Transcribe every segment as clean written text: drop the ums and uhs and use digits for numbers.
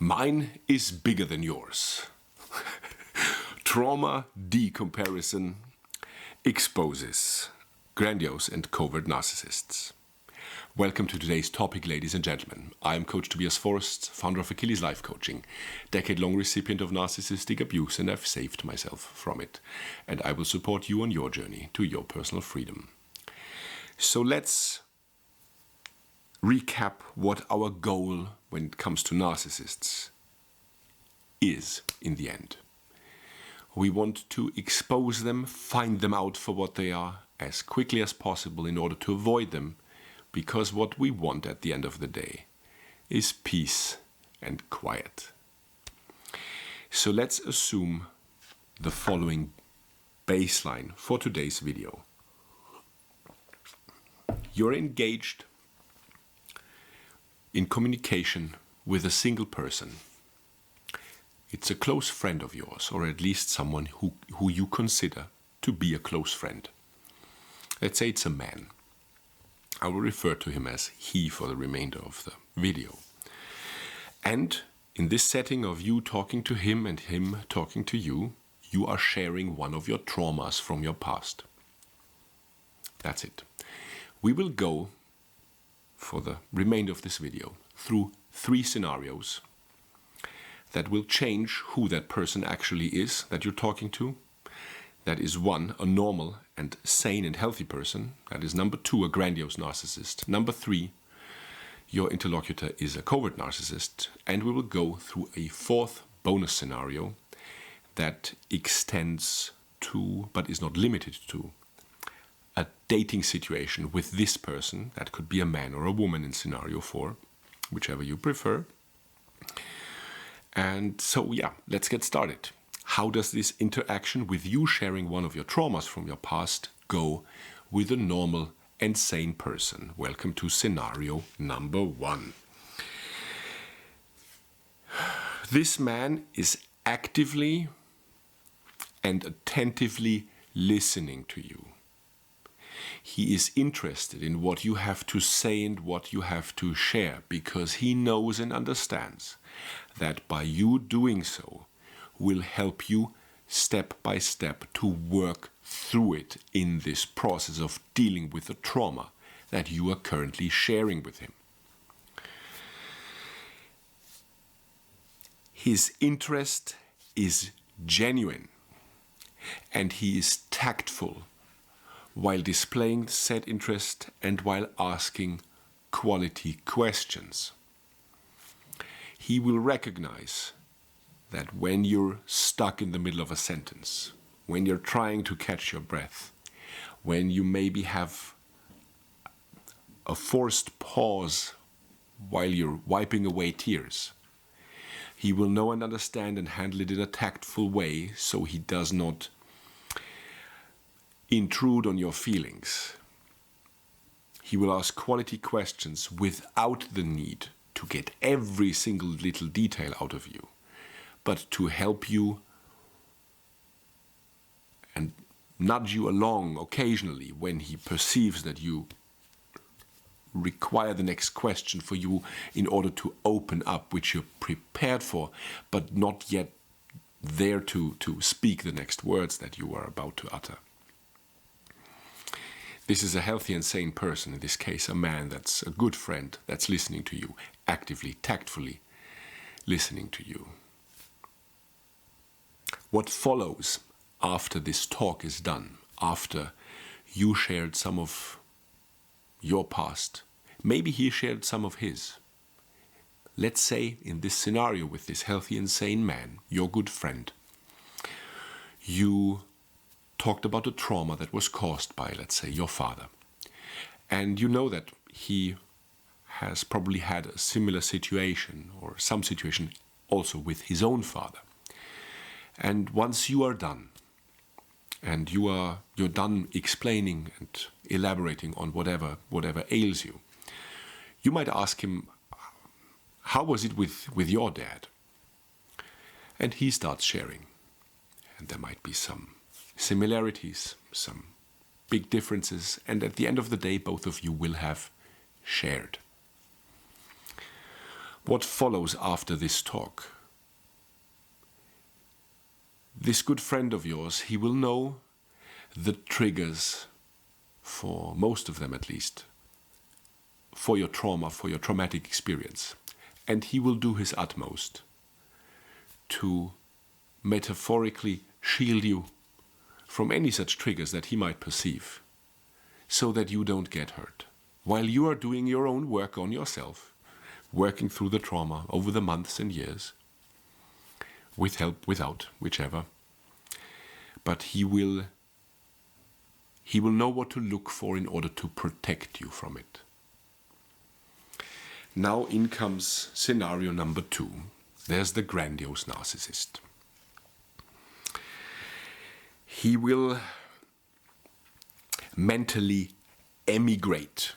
Mine is bigger than yours. Trauma decomparison exposes grandiose and covert narcissists. Welcome to today's topic, ladies and gentlemen. I am Coach Tobias Forst, founder of Achilles Life Coaching, decade-long recipient of narcissistic abuse, and I've saved myself from it. And I will support you on your journey to your personal freedom. So let's recap what our goal when it comes to narcissists is in the end. We want to expose them, find them out for what they are as quickly as possible in order to avoid them, because what we want at the end of the day is peace and quiet. So let's assume the following baseline for today's video. You're engaged in communication with a single person. It's a close friend of yours, or at least someone who you consider to be a close friend. Let's say it's a man. I will refer to him as he for the remainder of the video. And in this setting of you talking to him and him talking to you, you are sharing one of your traumas from your past. That's it. We will go, for the remainder of this video, through 3 scenarios that will change who that person actually is that you're talking to. That is 1, a normal and sane and healthy person. That is number 2, a grandiose narcissist. Number 3, your interlocutor is a covert narcissist. And we will go through a 4th bonus scenario that extends to, but is not limited to, a dating situation with this person. That could be a man or a woman in scenario 4, whichever you prefer. And so, yeah, let's get started. How does this interaction with you sharing one of your traumas from your past go with a normal and sane person? Welcome to scenario number 1. This man is actively and attentively listening to you. He is interested in what you have to say and what you have to share, because he knows and understands that by you doing so will help you step by step to work through it in this process of dealing with the trauma that you are currently sharing with him. His interest is genuine, and he is tactful while displaying said interest and while asking quality questions. He will recognize that when you're stuck in the middle of a sentence, when you're trying to catch your breath, when you maybe have a forced pause while you're wiping away tears, he will know and understand and handle it in a tactful way so he does not intrude on your feelings. He will ask quality questions without the need to get every single little detail out of you, but to help you and nudge you along occasionally when he perceives that you require the next question for you in order to open up, which you're prepared for, but not yet there to speak the next words that you are about to utter. This is a healthy and sane person, in this case a man that's a good friend, that's listening to you, actively, tactfully listening to you. What follows after this talk is done, after you shared some of your past, maybe he shared some of his. Let's say in this scenario with this healthy and sane man, your good friend, you talked about a trauma that was caused by, let's say, your father. And you know that he has probably had a similar situation or some situation also with his own father. And once you are done, and you're done explaining and elaborating on whatever ails you, you might ask him, how was it with your dad? And he starts sharing. And there might be some similarities, some big differences, and at the end of the day, both of you will have shared. What follows after this talk? This good friend of yours, he will know the triggers, for most of them at least, for your trauma, for your traumatic experience. And he will do his utmost to metaphorically shield you from any such triggers that he might perceive, so that you don't get hurt. While you are doing your own work on yourself, working through the trauma over the months and years, with help, without, whichever. But he will know what to look for in order to protect you from it. Now in comes scenario number 2. There's the grandiose narcissist. He will mentally emigrate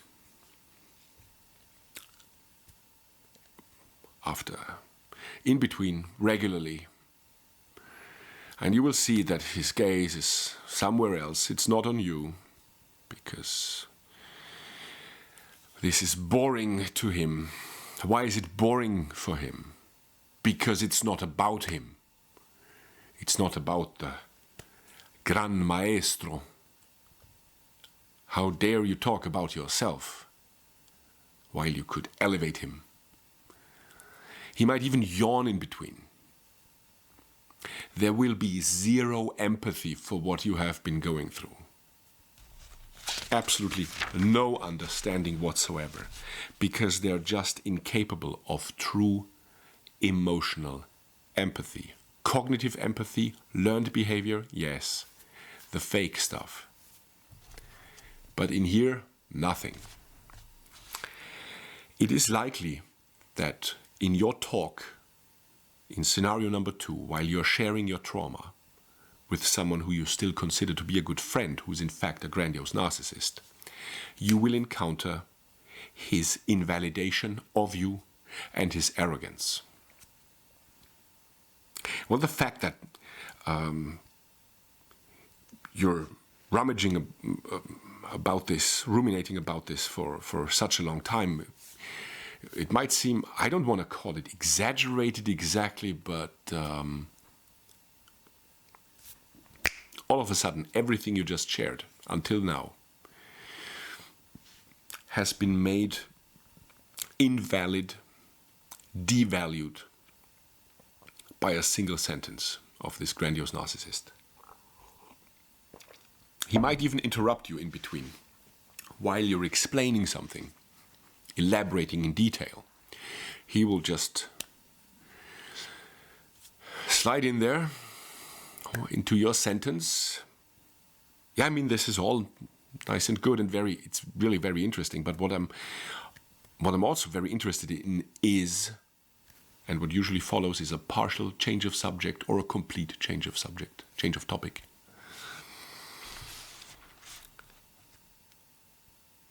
in between, regularly. And you will see that his gaze is somewhere else. It's not on you, because this is boring to him. Why is it boring for him? Because it's not about him. It's not about the gran maestro. How dare you talk about yourself while you could elevate him? He might even yawn in between. There will be zero empathy for what you have been going through. Absolutely no understanding whatsoever, because they're just incapable of true emotional empathy. Cognitive empathy, learned behavior, yes. The fake stuff. But in here, nothing. It is likely that in your talk, in scenario number 2, while you're sharing your trauma with someone who you still consider to be a good friend, who is in fact a grandiose narcissist, you will encounter his invalidation of you and his arrogance. Well, the fact that you're rummaging about this, ruminating about this for such a long time, it might seem, I don't want to call it exaggerated exactly, but all of a sudden, everything you just shared until now has been made invalid, devalued by a single sentence of this grandiose narcissist. He might even interrupt you in between while you're explaining something, elaborating in detail. He will just slide in there into your sentence. Yeah, I mean, this is all nice and good and it's really very interesting. But what I'm also very interested in is, and what usually follows is, a partial change of subject or a complete change of subject, change of topic.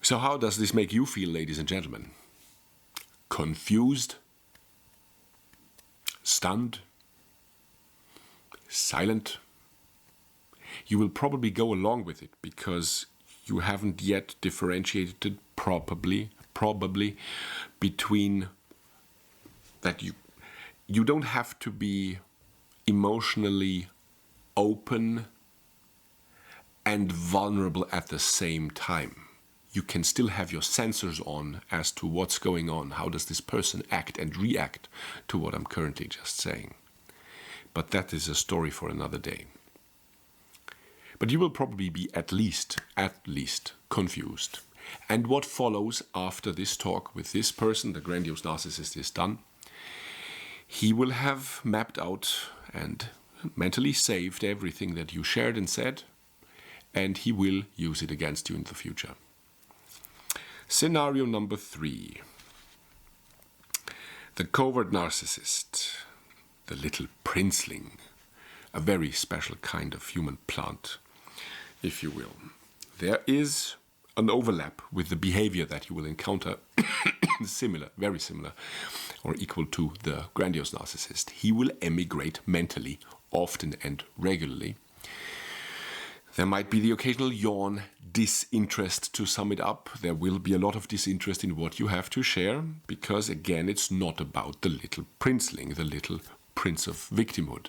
So how does this make you feel, ladies and gentlemen? Confused? Stunned? Silent? You will probably go along with it because you haven't yet differentiated probably between that you don't have to be emotionally open and vulnerable at the same time. You can still have your sensors on as to what's going on. How does this person act and react to what I'm currently just saying? But that is a story for another day. But you will probably be at least confused. And what follows after this talk with this person, the grandiose narcissist, is done, he will have mapped out and mentally saved everything that you shared and said, and he will use it against you in the future. Scenario number 3. The covert narcissist, the little princeling, a very special kind of human plant, if you will. There is an overlap with the behavior that you will encounter, similar, very similar, or equal to the grandiose narcissist. He will emigrate mentally, often and regularly. There might be the occasional yawn, disinterest to sum it up. There will be a lot of disinterest in what you have to share, because again, it's not about the little princeling, the little prince of victimhood.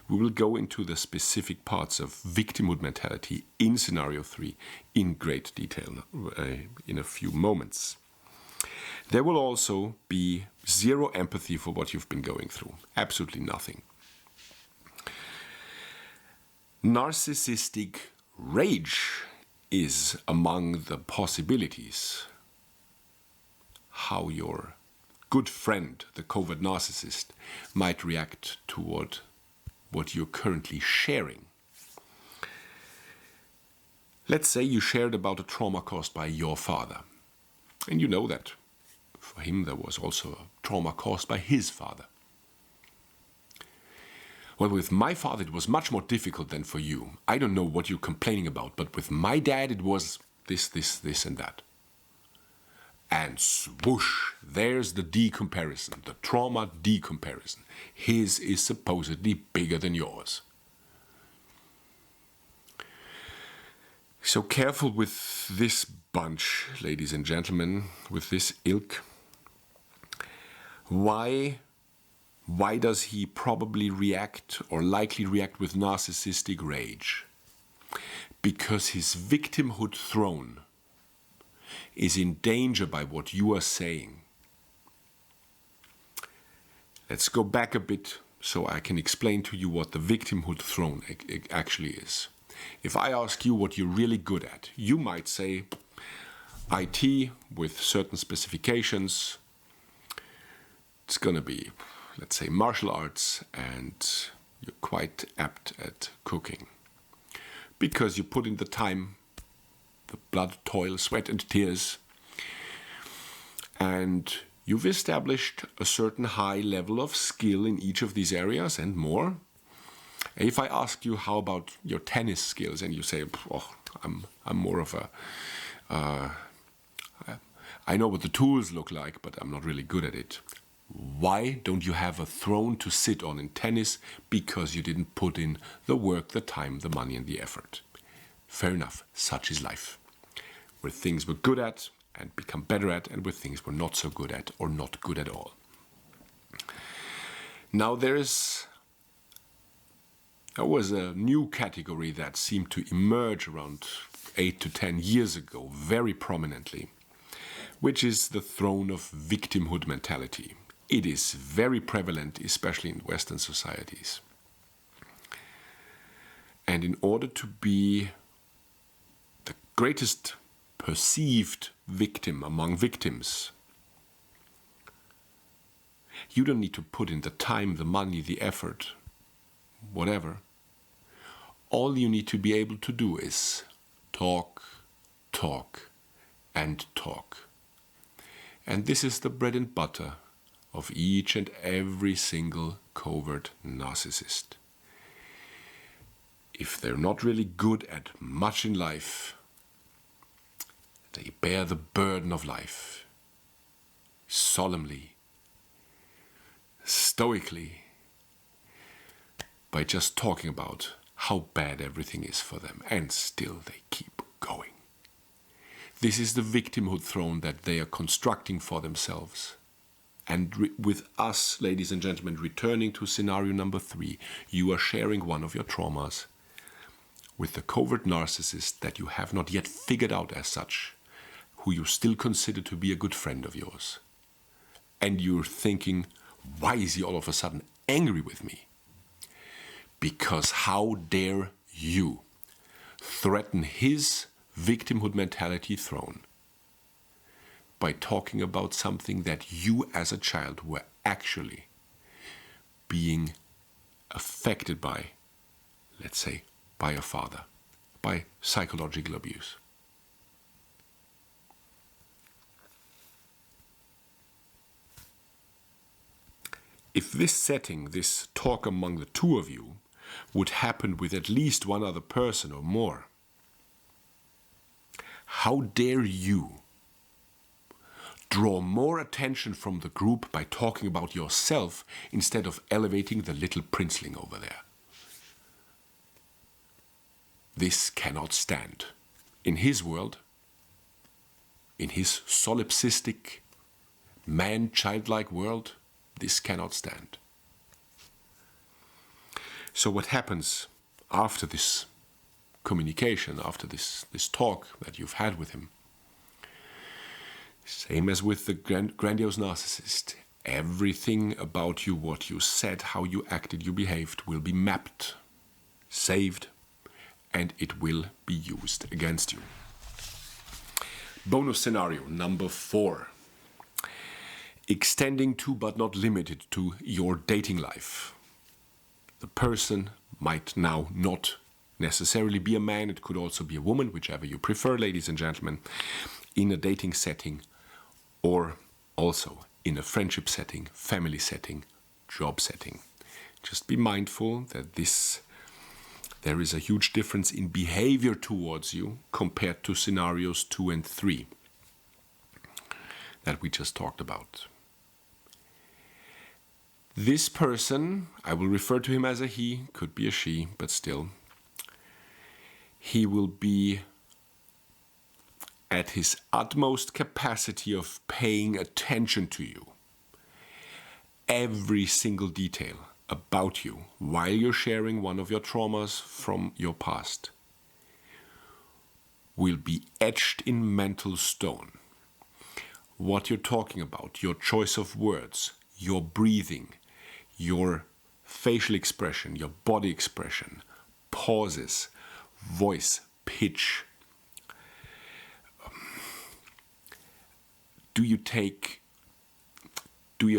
We will go into the specific parts of victimhood mentality in scenario 3 in great detail in a few moments. There will also be zero empathy for what you've been going through. Absolutely nothing. Narcissistic rage is among the possibilities. How your good friend, the covert narcissist, might react toward what you're currently sharing. Let's say you shared about a trauma caused by your father, and you know that for him there was also a trauma caused by his father. Well, with my father it was much more difficult than for you. I don't know what you're complaining about, but with my dad it was this and that. And swoosh, there's the decomparison, the trauma decomparison. His is supposedly bigger than yours. So careful with this bunch, ladies and gentlemen, with this ilk. Why does he probably react or likely react with narcissistic rage? Because his victimhood throne is in danger by what you are saying. Let's go back a bit so I can explain to you what the victimhood throne actually is. If I ask you what you're really good at, you might say IT with certain specifications. It's going to be, let's say, martial arts, and you're quite apt at cooking. Because you put in the time, the blood, toil, sweat and tears, and you've established a certain high level of skill in each of these areas and more. If I ask you how about your tennis skills, and you say, oh, I'm more of a, I know what the tools look like, but I'm not really good at it. Why don't you have a throne to sit on in tennis? Because you didn't put in the work, the time, the money and the effort. Fair enough, such is life. Where things we're good at and become better at, and where things we're not so good at or not good at all. Now there was a new category that seemed to emerge around 8 to 10 years ago very prominently, which is the throne of victimhood mentality. It is very prevalent, especially in Western societies. And in order to be the greatest perceived victim among victims, you don't need to put in the time, the money, the effort, whatever. All you need to be able to do is talk, talk, and talk. And this is the bread and butter of each and every single covert narcissist. If they're not really good at much in life, they bear the burden of life solemnly, stoically, by just talking about how bad everything is for them, and still they keep going. This is the victimhood throne that they are constructing for themselves. And with us, ladies and gentlemen, returning to scenario number 3, you are sharing one of your traumas with the covert narcissist that you have not yet figured out as such, who you still consider to be a good friend of yours. And you're thinking, why is he all of a sudden angry with me? Because how dare you threaten his victimhood mentality throne by talking about something that you as a child were actually being affected by, let's say, by your father, by psychological abuse. If this setting, this talk among the two of you, would happen with at least one other person or more, how dare you draw more attention from the group by talking about yourself instead of elevating the little princeling over there? this cannot stand. In his world, in his solipsistic, man-childlike world, this cannot stand. So what happens after this communication, after this talk that you've had with him? Same as with the grandiose narcissist. Everything about you, what you said, how you acted, you behaved, will be mapped, saved, and it will be used against you. Bonus scenario number 4. Extending to but not limited to your dating life. The person might now not necessarily be a man, it could also be a woman, whichever you prefer, ladies and gentlemen, in a dating setting or also in a friendship setting, family setting, job setting. Just be mindful that there is a huge difference in behavior towards you compared to scenarios 2 and 3 that we just talked about. This person, I will refer to him as a he, could be a she, but still, he will be at his utmost capacity of paying attention to you. Every single detail about you while you're sharing one of your traumas from your past will be etched in mental stone. What you're talking about, your choice of words, your breathing, your facial expression, your body expression, pauses, voice, pitch. Do you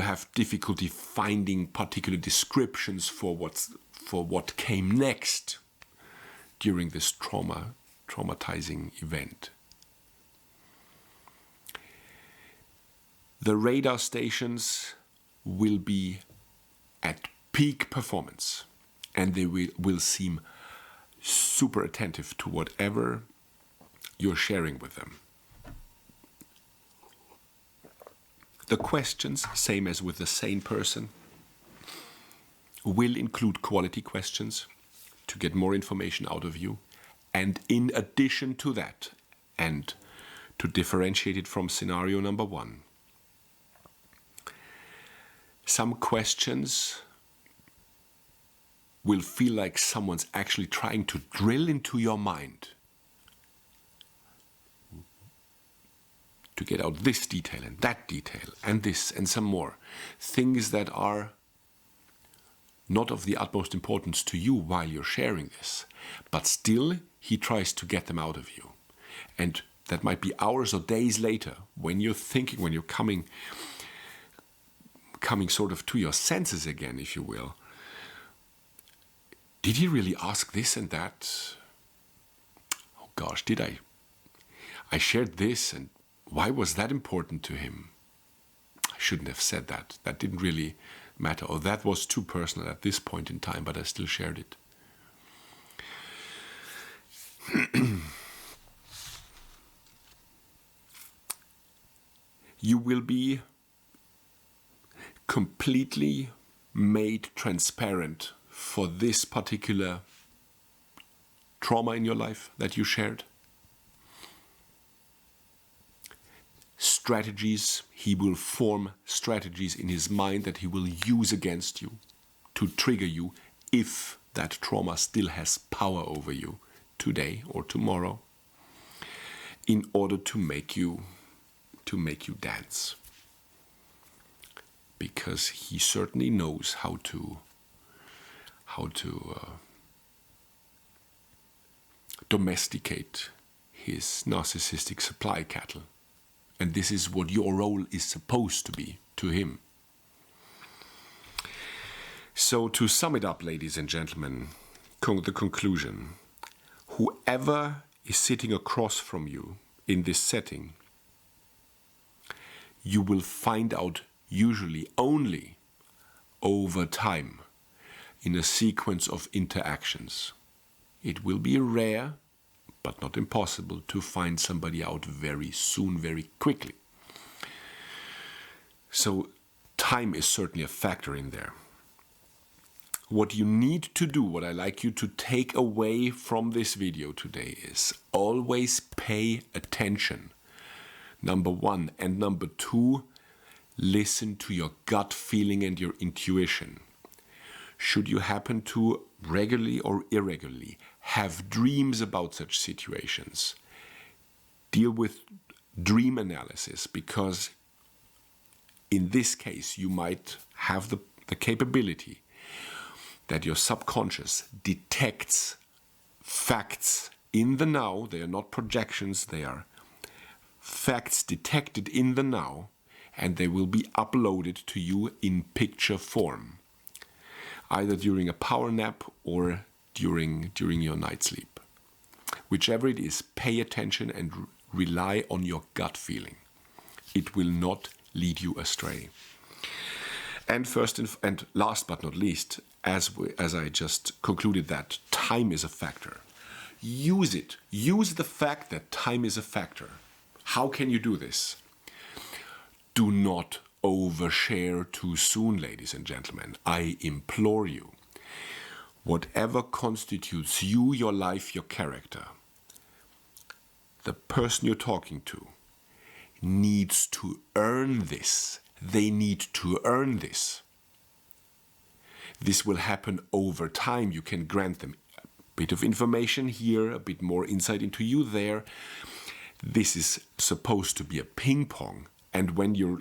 have difficulty finding particular descriptions for what came next during this traumatizing event? The radar stations will be at peak performance, and they will seem super attentive to whatever you're sharing with them. The questions, same as with the sane person, will include quality questions to get more information out of you. And in addition to that, and to differentiate it from scenario number 1, some questions will feel like someone's actually trying to drill into your mind to get out this detail and that detail and this and some more. Things that are not of the utmost importance to you while you're sharing this, but still he tries to get them out of you. And that might be hours or days later when you're thinking, when you're coming sort of to your senses again, if you will. Did he really ask this and that? Oh gosh, did I? I shared this, and why was that important to him? I shouldn't have said that. That didn't really matter. Or that was too personal at this point in time, but I still shared it. You will be completely made transparent for this particular trauma in your life that you shared. Strategies, he will form strategies in his mind that he will use against you to trigger you if that trauma still has power over you today or tomorrow, in order to make you dance. Because he certainly knows how to domesticate his narcissistic supply cattle. And this is what your role is supposed to be to him. So to sum it up, ladies and gentlemen, the conclusion. Whoever is sitting across from you in this setting, you will find out usually only over time in a sequence of interactions. It will be rare, but not impossible, to find somebody out very soon, very quickly. So time is certainly a factor in there. what you need to do, what I like you to take away from this video today is always pay attention. Number one. And number two, listen to your gut feeling and your intuition. Should you happen to regularly or irregularly have dreams about such situations, deal with dream analysis, because in this case you might have the capability that your subconscious detects facts in the now. They are not projections, they are facts detected in the now, and they will be uploaded to you in picture form, either during a power nap or during your night sleep. Whichever it is, pay attention and rely on your gut feeling. It will not lead you astray. And first and last but not least, as I just concluded, that time is a factor. Use it. Use the fact that time is a factor. How can you do this? Do not overshare too soon, ladies and gentlemen. I implore you. Whatever constitutes you, your life, your character, the person you're talking to needs to earn this. They need to earn this. This will happen over time. You can grant them a bit of information here, a bit more insight into you there. This is supposed to be a ping pong. And when you're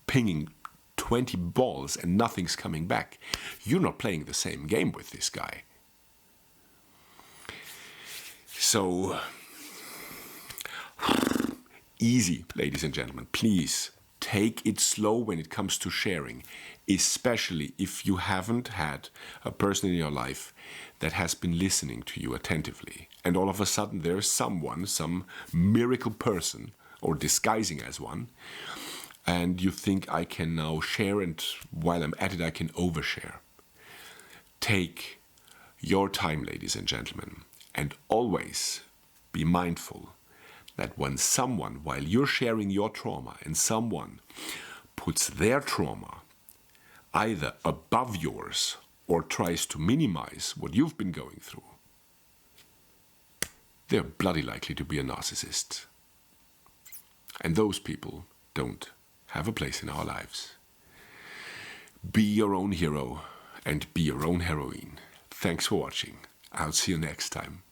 pinging 20 balls and nothing's coming back, you're not playing the same game with this guy. So, easy, ladies and gentlemen. Please take it slow when it comes to sharing, especially if you haven't had a person in your life that has been listening to you attentively. And all of a sudden there's someone, some miracle person, or disguising as one, and you think, I can now share, and while I'm at it I can overshare. Take your time, ladies and gentlemen, and always be mindful that when someone, while you're sharing your trauma, and someone puts their trauma either above yours or tries to minimize what you've been going through, they're bloody likely to be a narcissist. And those people don't have a place in our lives. Be your own hero and be your own heroine. Thanks for watching. I'll see you next time.